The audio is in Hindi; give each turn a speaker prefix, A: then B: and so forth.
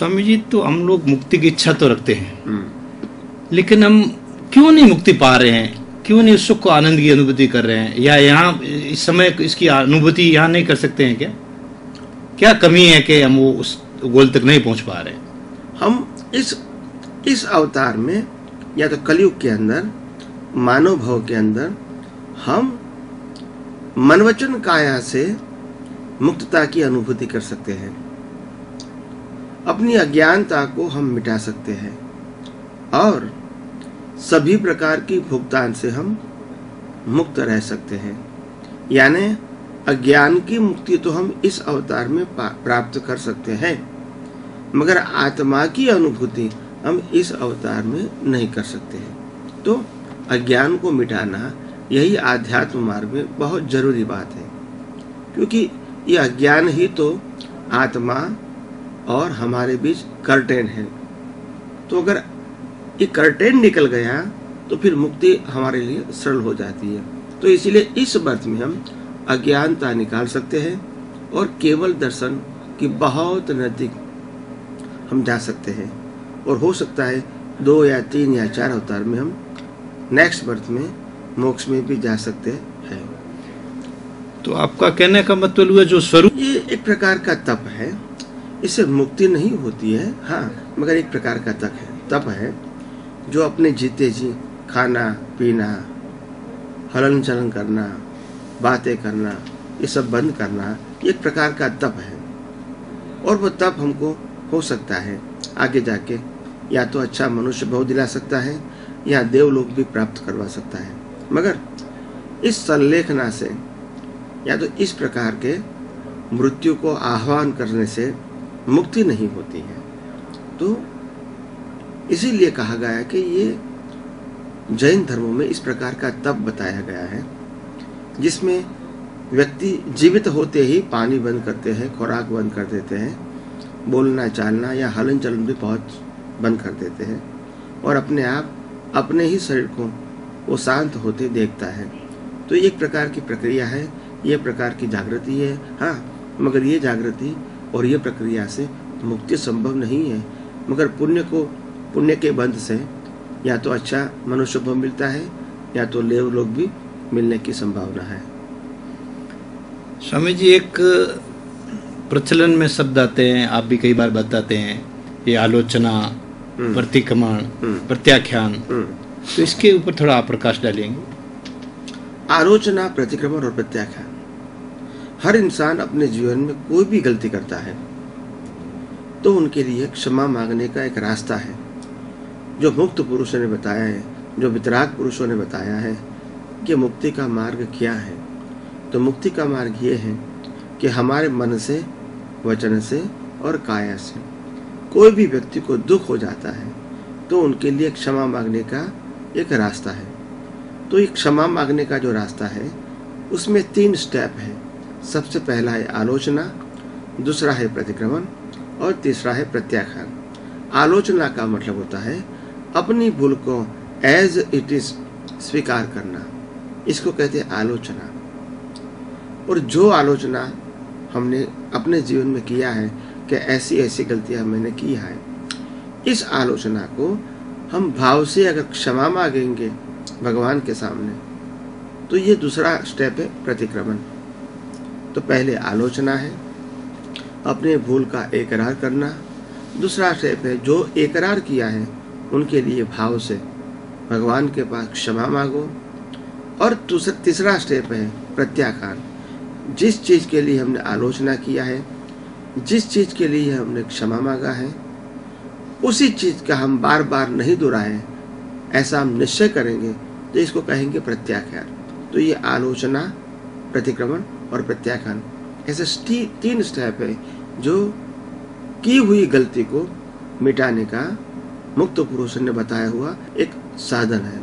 A: स्वामी जी, तो हम लोग मुक्ति की इच्छा तो रखते हैं, लेकिन हम क्यों नहीं मुक्ति पा रहे हैं? क्यों नहीं उस सुख को, आनंद की अनुभूति कर रहे हैं? या यहाँ इस समय इसकी अनुभूति यहाँ नहीं कर सकते हैं क्या? क्या कमी है कि हम वो उस गोल तक नहीं पहुंच पा रहे हैं?
B: हम इस अवतार में या तो कलयुग के अंदर, मानव भाव के अंदर, हम मन वचन काया से मुक्तता की अनुभूति कर सकते हैं। अपनी अज्ञानता को हम मिटा सकते हैं और सभी प्रकार की भुगतान से हम मुक्त रह सकते हैं। यानी अज्ञान की मुक्ति तो हम इस अवतार में प्राप्त कर सकते हैं, मगर आत्मा की अनुभूति हम इस अवतार में नहीं कर सकते हैं। तो अज्ञान को मिटाना यही आध्यात्म मार्ग में बहुत जरूरी बात है, क्योंकि ये अज्ञान ही तो आत्मा और हमारे बीच कर्टेन है। तो अगर ये कर्टेन निकल गया तो फिर मुक्ति हमारे लिए सरल हो जाती है। तो इसीलिए इस बर्थ में हम अज्ञानता निकाल सकते हैं और केवल दर्शन की बहुत नजदीक हम जा सकते हैं। और हो सकता है 2 या 3 या 4 अवतार में हम नेक्स्ट बर्थ में मोक्ष में भी जा सकते हैं।
A: तो आपका कहने का मतलब हुआ जो स्वरूप,
B: ये एक प्रकार का तप है, इससे मुक्ति नहीं होती है, हाँ, मगर एक प्रकार का तप है जो अपने जीते जी खाना पीना, हलन चलन करना, बातें करना, ये सब बंद करना, एक प्रकार का तप है। और वो तप हमको हो सकता है आगे जाके या तो अच्छा मनुष्य भाव दिला सकता है या देवलोक भी प्राप्त करवा सकता है, मगर इस संलेखना से या तो इस प्रकार के मृत्यु को आह्वान करने से मुक्ति नहीं होती है। तो इसीलिए कहा गया है कि ये जैन धर्मों में इस प्रकार का तप बताया गया है, जिसमें व्यक्ति जीवित होते ही पानी बंद करते हैं, खुराक बंद कर देते हैं, बोलना चालना या हलन चलन भी बहुत बंद कर देते हैं और अपने आप अपने ही शरीर को वो शांत होते देखता है। तो एक प्रकार की प्रक्रिया है, ये प्रकार की जागृति है, हाँ, मगर ये जागृति और ये प्रक्रिया से मुक्ति संभव नहीं है, मगर पुण्य के बंध से या तो अच्छा मनुष्य भाव मिलता है या तो देवलोक भी मिलने की संभावना है।
A: स्वामी जी, एक प्रचलन में शब्द आते हैं, आप भी कई बार बताते हैं, ये आलोचना, प्रतिक्रमण, प्रत्याख्यान, तो इसके ऊपर थोड़ा आप प्रकाश डालेंगे?
B: आलोचना, प्रतिक्रमण और प्रत्याख्यान, हर इंसान अपने जीवन में कोई भी गलती करता है तो उनके लिए क्षमा मांगने का एक रास्ता है, जो मुक्त पुरुषों ने बताया है, जो वितराग पुरुषों ने बताया है कि मुक्ति का मार्ग क्या है। तो मुक्ति का मार्ग ये है कि हमारे मन से, वचन से और काया से कोई भी व्यक्ति को दुख हो जाता है तो उनके लिए क्षमा मांगने का एक रास्ता है। तो ये क्षमा मांगने का जो रास्ता है उसमें 3 स्टेप है। सबसे पहला है आलोचना, दूसरा है प्रतिक्रमण और तीसरा है प्रत्याख्यान। आलोचना का मतलब होता है अपनी भूल को एज इट इज स्वीकार करना, इसको कहते हैं आलोचना। और जो आलोचना हमने अपने जीवन में किया है कि ऐसी ऐसी गलतियां मैंने की है, इस आलोचना को हम भाव से अगर क्षमा मांगेंगे भगवान के सामने तो ये दूसरा स्टेप है प्रतिक्रमण। तो पहले आलोचना है, अपने भूल का इकरार करना। दूसरा स्टेप है जो इकरार किया है उनके लिए भाव से भगवान के पास क्षमा मांगो। और तीसरा स्टेप है प्रत्याख्यान। जिस चीज़ के लिए हमने आलोचना किया है, जिस चीज़ के लिए हमने क्षमा मांगा है, उसी चीज़ का हम बार बार नहीं दोहराएं, ऐसा हम निश्चय करेंगे तो इसको कहेंगे प्रत्याख्यान। तो ये आलोचना, प्रतिक्रमण और प्रत्याख्यान, ऐसे 3 स्टेप है जो की हुई गलती को मिटाने का मुक्त पुरुष ने बताया हुआ एक साधन है।